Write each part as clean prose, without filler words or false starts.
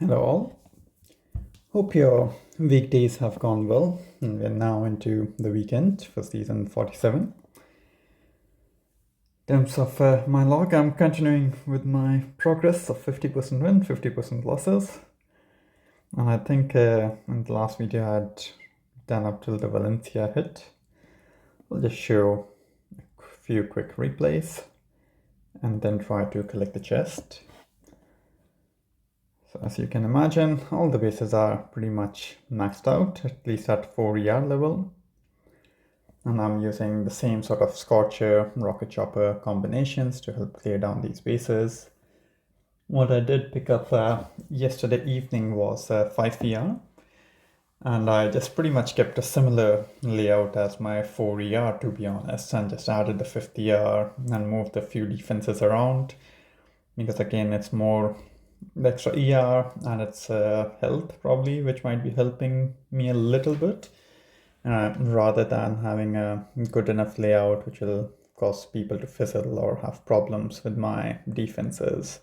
Hello all. Hope your weekdays have gone well. And we're now into the weekend for season 47. In terms of my log, I'm continuing with my progress of 50% win, 50% losses. And I think in the last video I had done up till the Valencia hit. I'll just show a few quick replays and then try to collect the chest. So as you can imagine, all the bases are pretty much maxed out, at least at 4 ER level. And I'm using the same sort of Scorcher, Rocket Chopper combinations to help clear down these bases. What I did pick up yesterday evening was 5 ER. And I just pretty much kept a similar layout as my 4 ER, to be honest, and just added the 5th ER and moved a few defenses around. Because again, it's more the extra ER and it's health probably, which might be helping me a little bit. Rather than having a good enough layout which will cause people to fizzle or have problems with my defenses.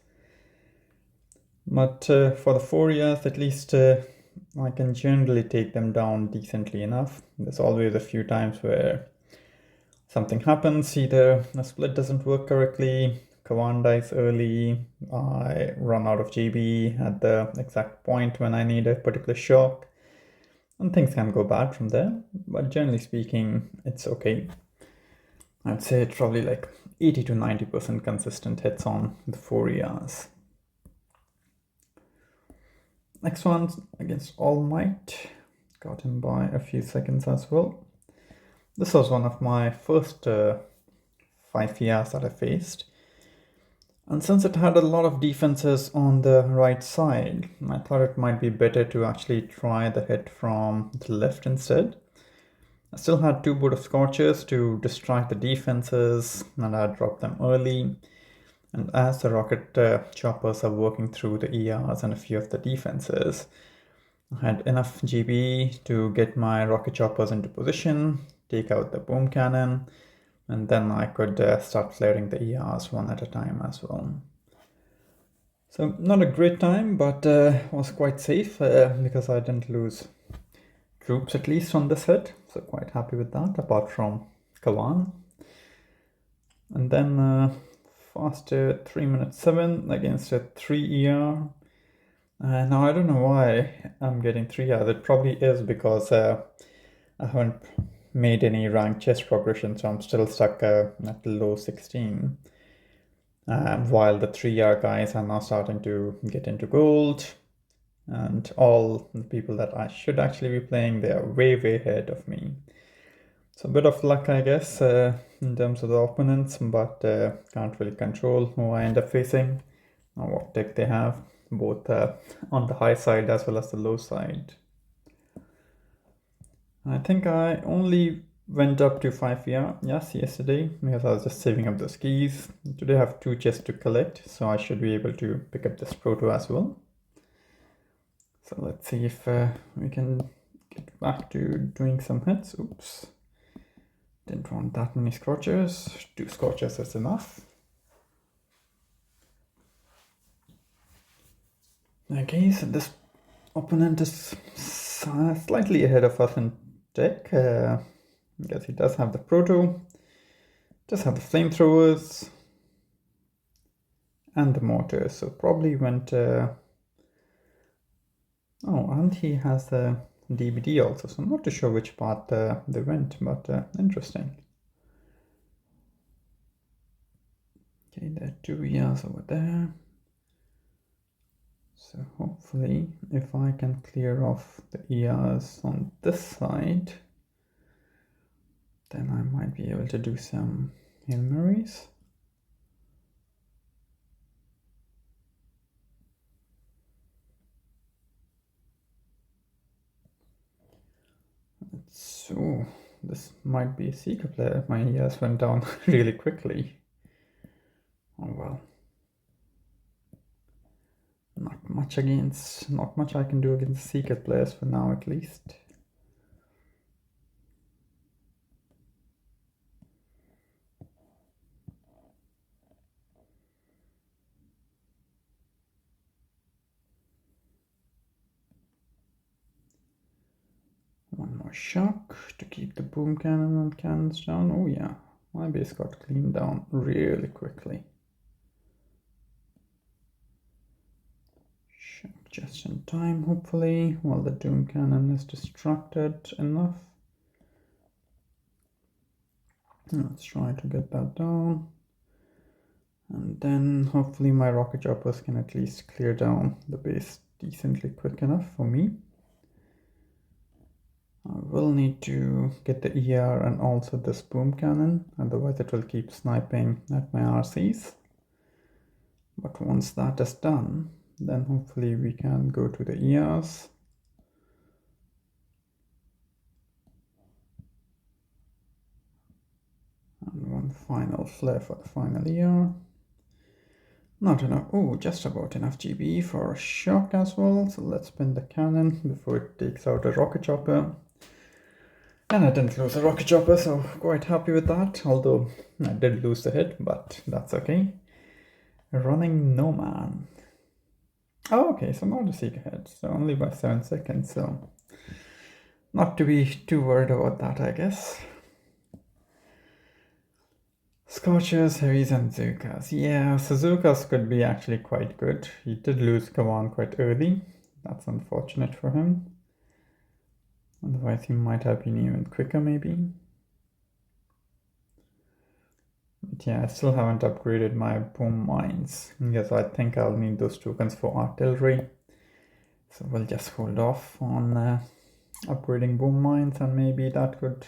But for the 4 years, at least I can generally take them down decently enough. There's always a few times where something happens, either a split doesn't work correctly, Kawan dies early, I run out of GB at the exact point when I need a particular shock, and things can go bad from there, but generally speaking, it's okay. I'd say it's probably like 80 to 90% consistent hits on the 4 ERs. Next one's against All Might. Got him by a few seconds as well. This was one of my first 5 ERs that I faced. And since it had a lot of defenses on the right side, I thought it might be better to actually try the hit from the left instead. I still had 2 board of Scorchers to distract the defenses, and I dropped them early. And as the rocket choppers are working through the ERs and a few of the defenses, I had enough GB to get my rocket choppers into position, take out the boom cannon, and then I could start flaring the ERs one at a time as well. So not a great time, but was quite safe because I didn't lose troops at least on this hit. So quite happy with that, apart from Kawan. And then faster 3 minutes 7 against a 3 ER. Now I don't know why I'm getting 3 ER. It probably is because I haven't made any rank chest progression, so I'm still stuck at low 16. While the 3R guys are now starting to get into gold, and all the people that I should actually be playing, they are way ahead of me. So a bit of luck, I guess, in terms of the opponents, but can't really control who I end up facing or what deck they have, both on the high side as well as the low side. I think I only went up to 5 yesterday because I was just saving up those keys. Today I have 2 chests to collect, so I should be able to pick up this Proto as well. So let's see if we can get back to doing some hits. Oops. Didn't want that many Scorchers. 2 Scorchers is enough. Okay, so this opponent is slightly ahead of us in deck. I guess he does have the Proto, does have the flamethrowers, and the mortars. So probably went... oh, and he has the DBD also. So I'm not too sure which part they went, but interesting. Okay, there are 2 ERs over there. So hopefully, if I can clear off the ERs on this side, then I might be able to do some Hail Marys. So this might be a Seeker player. My ERs went down really quickly. Oh well. Not much I can do against Seeker players for now, at least. More shock to keep the boom cannon and cannons down. Oh yeah, my base got cleaned down really quickly. Shock just in time, hopefully, while the doom cannon is distracted enough. Let's try to get that down. And then hopefully my rocket choppers can at least clear down the base decently quick enough for me. I will need to get the ER and also this boom cannon, otherwise it will keep sniping at my RCs. But once that is done, then hopefully we can go to the ERs. And one final flare for the final ER. Not enough, oh, just about enough GBE for a shock as well. So let's spin the cannon before it takes out a rocket chopper. And I didn't lose a rocket chopper, so quite happy with that. Although I did lose the hit, but that's okay. Running no man. Oh, okay, so not a seeker hit, so only by 7 seconds, so not to be too worried about that, I guess. Scorchers, Heavies, and Zookas. Yeah, Suzukas could be actually quite good. He did lose command quite early. That's unfortunate for him. Otherwise, he might have been even quicker, maybe. But yeah, I still haven't upgraded my boom mines. Because I think I'll need those tokens for artillery. So we'll just hold off on upgrading boom mines, and maybe that could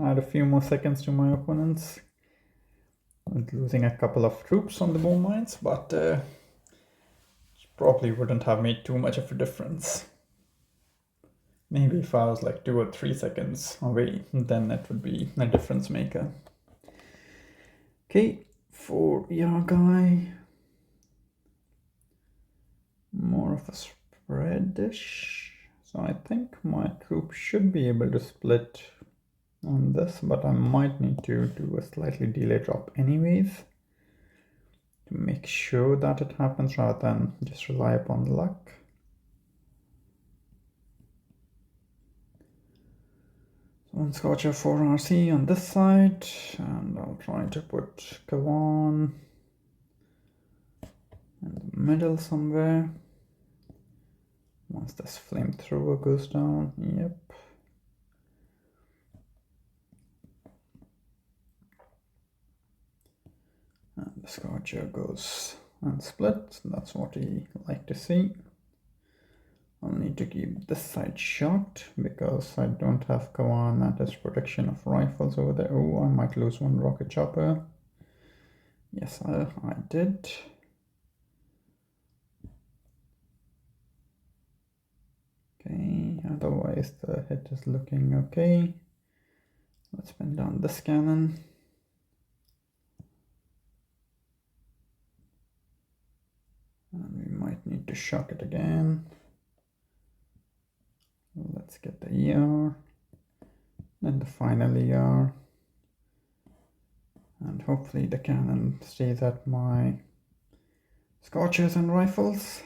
add a few more seconds to my opponents. With losing a couple of troops on the boom mines, but probably wouldn't have made too much of a difference. Maybe if I was like 2 or 3 seconds away, then that would be a difference maker. Okay, for ER guy, more of a spreadish. So I think my troop should be able to split on this, but I might need to do a slightly delayed drop anyways to make sure that it happens rather than just rely upon luck. So one Scorcher 4 RC on this side, and I'll try to put Kawan in the middle somewhere. Once this flamethrower goes down, yep. And the Scorcher goes and splits. That's what we like to see. I'll need to keep this side shot because I don't have Kawan at his protection of rifles over there. Oh, I might lose one rocket chopper. Yes, I did. Okay, otherwise the hit is looking okay. Let's spin down this cannon. And we might need to shock it again. Let's get the ER, then the final ER, and hopefully the cannon stays at my Scorchers and rifles,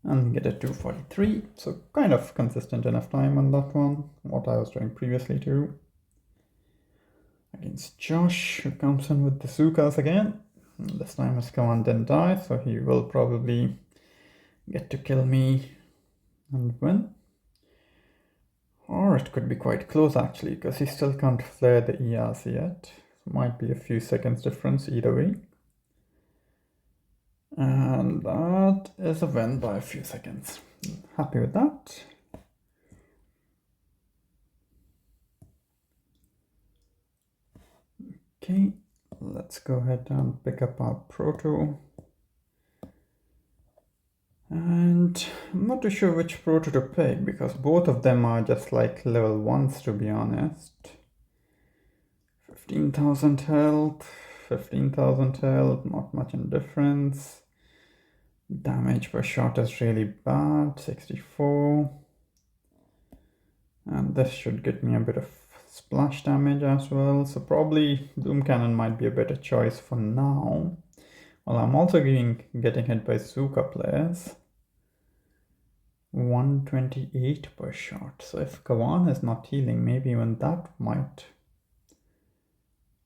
and get a 243. So kind of consistent enough time on that one, what I was doing previously too. Against Josh, who comes in with the Zookas again. This time his command didn't die, so he will probably get to kill me and win. Or it could be quite close actually, because he still can't flare the ERs yet. So might be a few seconds difference either way. And that is a win by a few seconds. Happy with that. Okay, let's go ahead and pick up our Proto. And I'm not too sure which Proto to pick because both of them are just like level 1s to be honest. 15,000 health, 15,000 health, not much in difference. Damage per shot is really bad, 64. And this should get me a bit of splash damage as well. So probably Doom Cannon might be a better choice for now. Well, I'm also getting hit by Zuka players. 128 per shot. So if Kawan is not healing, maybe even that might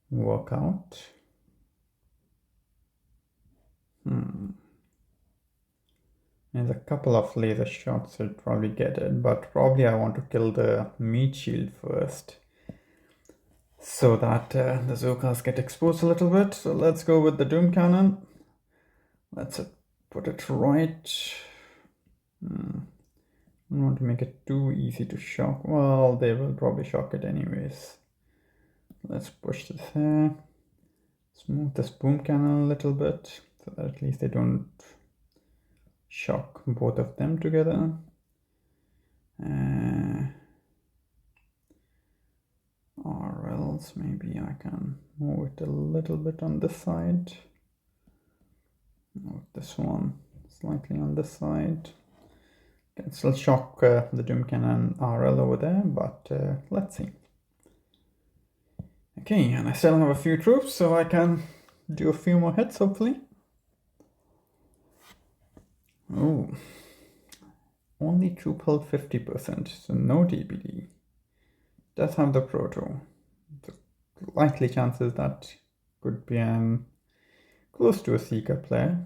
work out. There's a couple of laser shots, he'll probably get it, but probably I want to kill the meat shield first so that the Zokas get exposed a little bit. So let's go with the Doom Cannon. Let's put it right. I don't want to make it too easy to shock. Well, they will probably shock it anyways. Let's push this here. Smooth this boom cannon a little bit so that at least they don't shock both of them together. Or else maybe I can move it a little bit on this side. Move this one slightly on this side. Can still shock the Doom Cannon RL over there, but let's see. Okay, and I still have a few troops, so I can do a few more hits, hopefully. Oh, only troop held 50%, so no DPD. Does have the Proto. The likely chances that could be close to a Seeker player.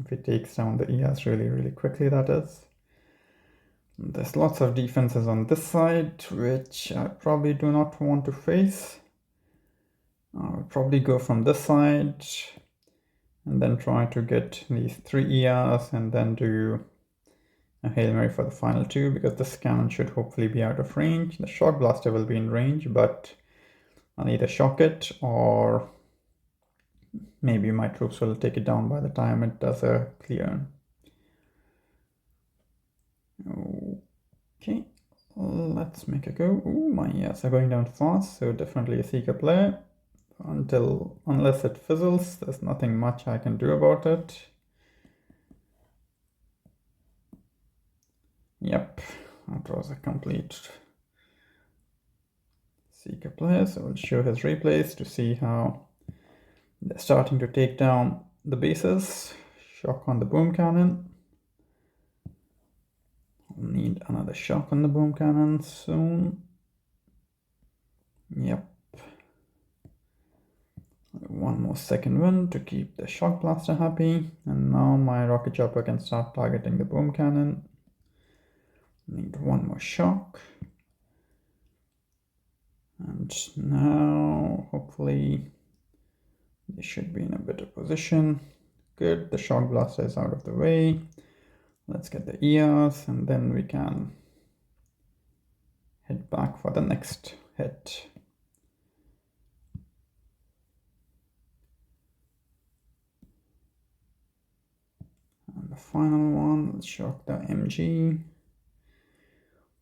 If it takes down the ES really quickly, that is. There's lots of defenses on this side, which I probably do not want to face. I'll probably go from this side and then try to get these 3 ERs and then do a Hail Mary for the final 2, because this cannon should hopefully be out of range. The Shock Blaster will be in range, but I'll either shock it or maybe my troops will take it down by the time it does a clear. Okay, let's make a go. Ooh, my ERs are going down fast, so definitely a Seeker player. Unless it fizzles, there's nothing much I can do about it. Yep, that was a complete Seeker player, so we'll show his replays to see how they're starting to take down the bases. Shock on the boom cannon. I'll need another shock on the boom cannon soon. Yep. One more second wind to keep the Shock Blaster happy. And now my rocket chopper can start targeting the boom cannon. Need one more shock. And now hopefully they should be in a better position. Good, the Shock Blaster is out of the way. Let's get the ERs and then we can head back for the next hit. And the final one, let's shock the MG.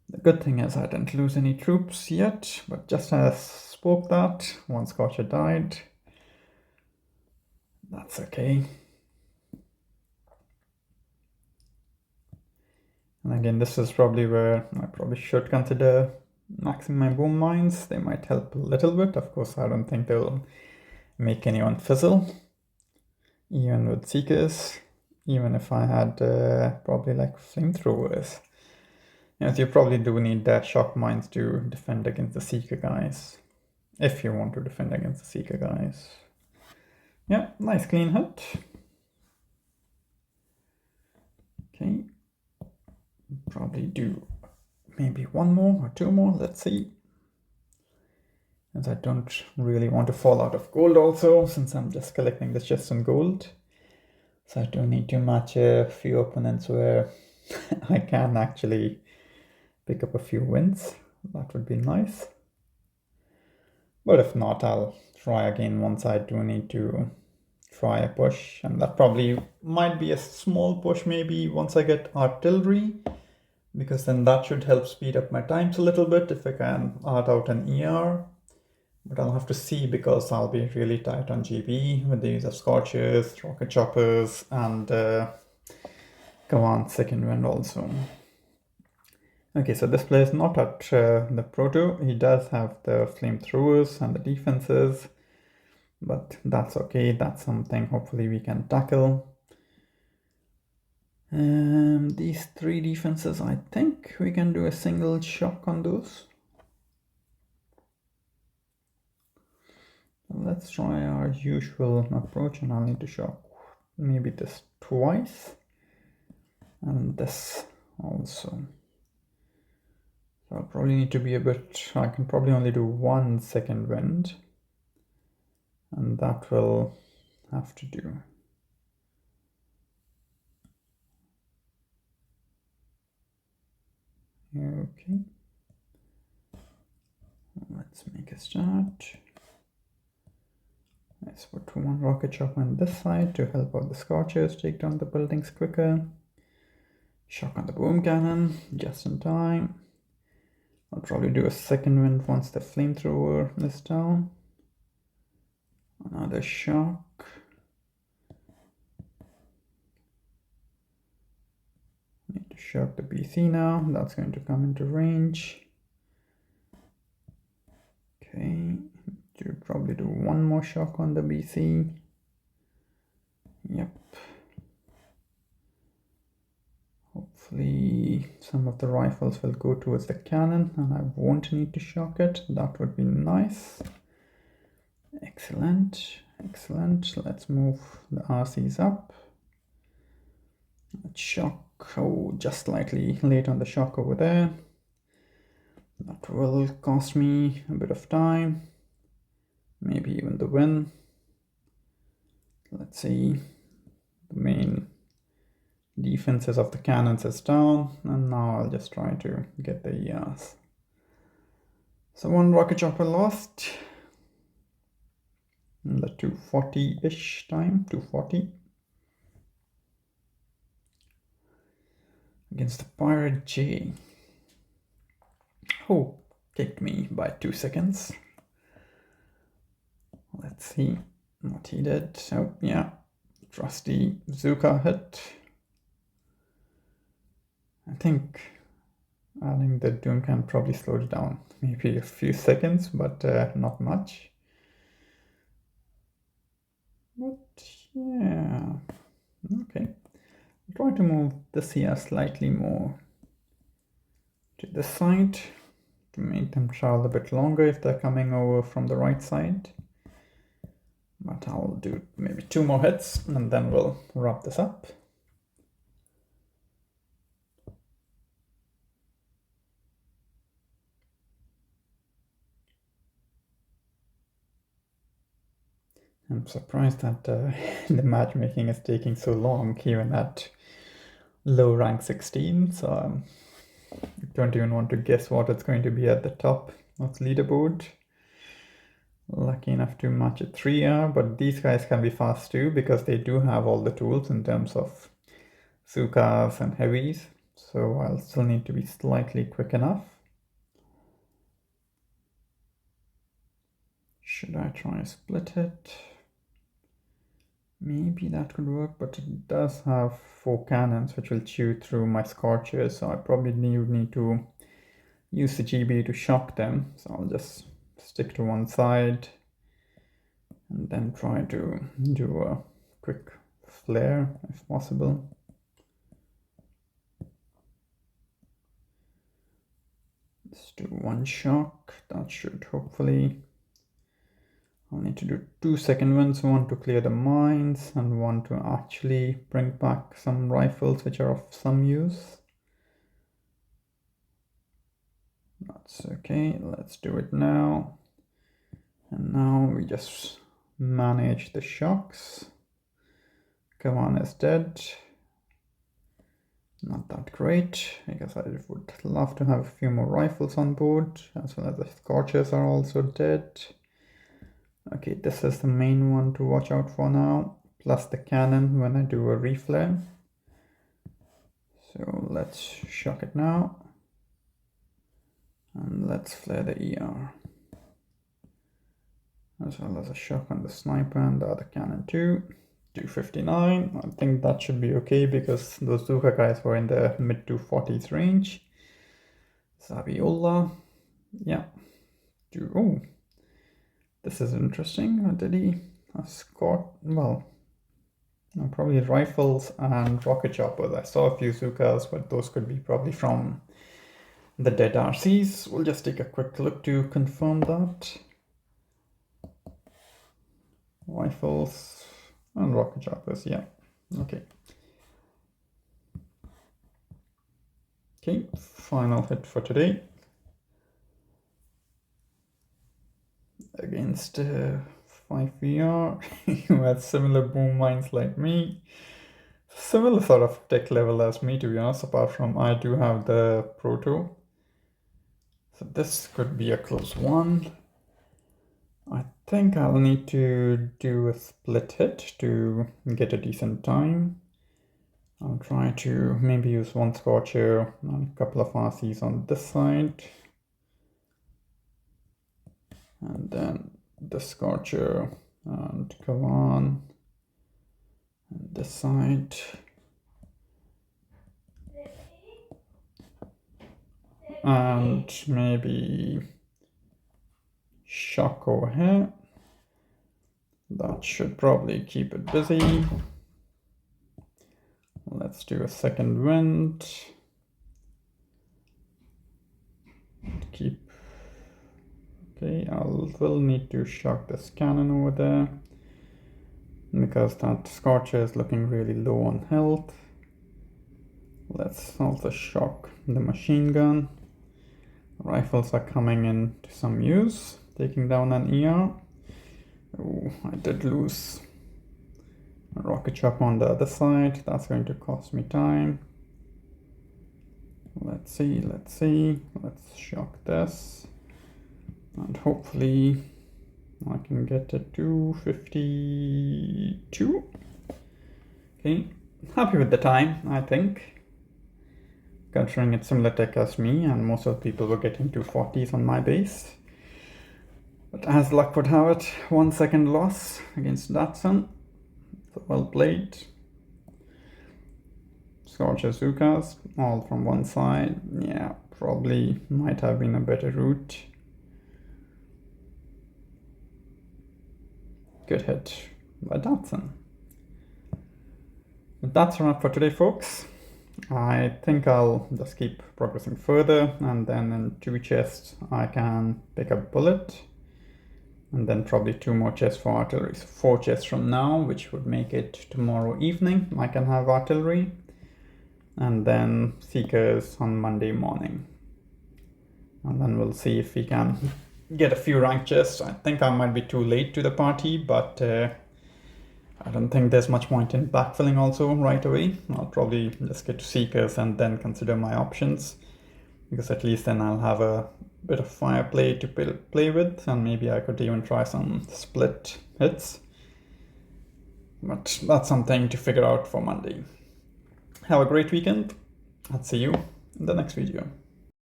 The good thing is I didn't lose any troops yet, but just as I spoke that, one Scorcher died. That's okay. And again, this is probably where I probably should consider maxing my boom mines. They might help a little bit. Of course, I don't think they'll make anyone fizzle, even with Seekers, even if I had probably like flamethrowers. Yes, you probably do need shock mines to defend against the Seeker guys, if you want to defend against the Seeker guys. Yeah, nice clean hit. Okay, probably do maybe one more or two more, let's see. As I don't really want to fall out of gold also, since I'm just collecting the chests in gold. So I do need to match a few opponents where I can actually pick up a few wins. That would be nice. But if not, I'll try again once I do need to try a push. And that probably might be a small push maybe once I get artillery, because then that should help speed up my times a little bit if I can art out an ER. But I'll have to see, because I'll be really tight on GB with the use of Scorchers, Rocket Choppers, and Command Second Wind also. Okay, so this player is not at the Proto. He does have the flamethrowers and the defenses, but that's okay. That's something hopefully we can tackle. These three defenses, I think we can do a single shock on those. Let's try our usual approach, and I'll need to shock maybe this twice and this also. So I'll probably need to be a bit, I can probably only do 1 second wind, and that will have to do. Okay, let's make a start. Let's put one rocket shot on this side to help out the Scorchers take down the buildings quicker. Shock on the boom cannon, just in time. I'll probably do a second wind once the flamethrower is down. Another shock. Need to shock the BC now. That's going to come into range. Okay, to probably do one more shock on the BC. Yep. Hopefully some of the rifles will go towards the cannon and I won't need to shock it. That would be nice. Excellent, excellent. Let's move the RCs up. Let's shock. Oh, just slightly late on the shock over there. That will cost me a bit of time. Maybe even the win. Let's see. The main defenses of the cannons is down, and now I'll just try to get the ERs. So one rocket chopper lost in the 240-ish time, 240. Against the Pirate J. Oh, kicked me by 2 seconds. Let's see what he did. Oh, yeah. Trusty Zuka hit. I think adding the Doom can probably slow it down. Maybe a few seconds, but not much. But yeah. Okay. I'll try to move this here slightly more to this side to make them travel a bit longer if they're coming over from the right side. But I'll do maybe 2 more hits and then we'll wrap this up. I'm surprised that the matchmaking is taking so long, even at low rank 16. So I don't even want to guess what it's going to be at the top of the leaderboard. Lucky enough to match a 3R, but these guys can be fast too because they do have all the tools in terms of Zukas and heavies. So I'll still need to be slightly quick enough. Should I try and split it? Maybe that could work, but it does have 4 cannons which will chew through my Scorchers, so I probably need to use the GB to shock them. So I'll just stick to one side and then try to do a quick flare if possible. Let's do 1 shock. That should hopefully... I'll need to do 2 second winds, 1 to clear the mines and 1 to actually bring back some rifles which are of some use. That's okay, let's do it now. And now we just manage the shocks. Kavan is dead. Not that great, because I would love to have a few more rifles on board, as well as the Scorchers are also dead. Okay, this is the main one to watch out for now, plus the cannon when I do a reflare. So let's shock it now. And let's flare the ER. As well as a shock on the sniper and the other cannon too. 259. I think that should be okay because those Zuka guys were in the mid 240s range. Saviola. Yeah. Oh. This is interesting. Did he score? Well, Probably rifles and rocket choppers. I saw a few Zukas, but those could be probably from the dead RCs. We'll just take a quick look to confirm that. Rifles and rocket choppers, yeah. Okay. Okay, final hit for today. Against 5VR, who has similar boom mines like me. Similar sort of tech level as me, to be honest, apart from I do have the Proto. So this could be a close one. I think I'll need to do a split hit to get a decent time. I'll try to maybe use one Scorcher and a couple of RCs on this side. And then the Scorcher and Kavan and this side. And maybe shock over here. That should probably keep it busy. Let's do a second wind. Keep. Okay, will need to shock this cannon over there because that Scorcher is looking really low on health. Let's also shock the machine gun. Rifles are coming into some use, taking down an ER. Oh, I did lose a rocket chopper on the other side. That's going to cost me time. Let's see. Let's shock this. And hopefully I can get a 252. Okay, happy with the time, I think. Considering it's similar tech as me, and most of the people were getting 240s on my base. But as luck would have it, 1 second loss against Datsun. So well played. Scorcher Zukas, all from one side. Yeah, probably might have been a better route. Good hit by Datsun. But that's enough for today, folks. I think I'll just keep progressing further, and then in 2 chests I can pick up bullet, and then probably 2 more chests for artillery. So 4 chests from now, which would make it tomorrow evening I can have artillery, and then seekers on Monday morning. And then we'll see if we can get a few rank chests. I think I might be too late to the party, but I don't think there's much point in backfilling also right away. I'll probably just get to seekers and then consider my options, because at least then I'll have a bit of fire play to play with, and maybe I could even try some split hits. But that's something to figure out for Monday. Have a great weekend. I'll see you in the next video.